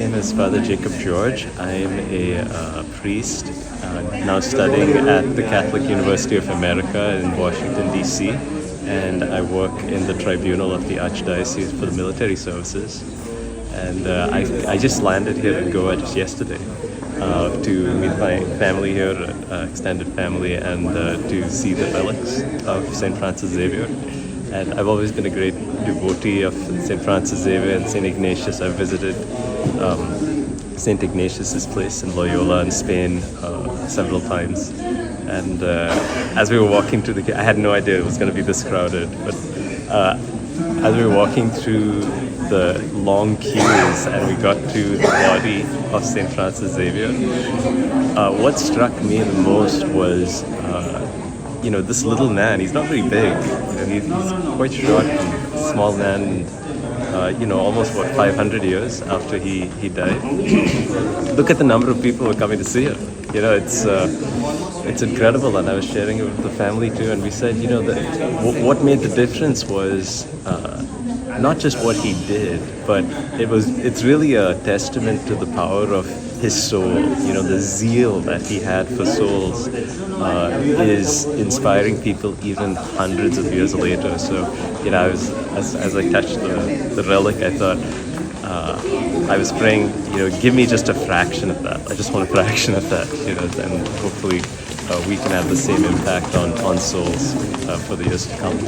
My name is Father Jacob George. I'm a priest now studying at the Catholic University of America in Washington, D.C. And I work in the Tribunal of the Archdiocese for the Military Services. And I just landed here in Goa just yesterday to meet my family here, extended family, and to see the relics of St. Francis Xavier. And I've always been a great devotee of St. Francis Xavier and St. Ignatius. I've visited St. Ignatius's place in Loyola in Spain several times. And as we were walking through I had no idea it was going to be this crowded, but as we were walking through the long queues and we got to the body of St. Francis Xavier, what struck me the most was this little man. He's not very big, he's quite short and small man, almost 500 years after he died. Look at the number of people who are coming to see it. It's incredible, and I was sharing it with the family too, and we said, that what made the difference was not just what he did, but it's really a testament to the power of his soul. The zeal that he had for souls is inspiring people even hundreds of years later. So, as I touched the relic, I thought, I was praying, give me just a fraction of that. I just want a fraction of that, and hopefully we can have the same impact on souls for the years to come.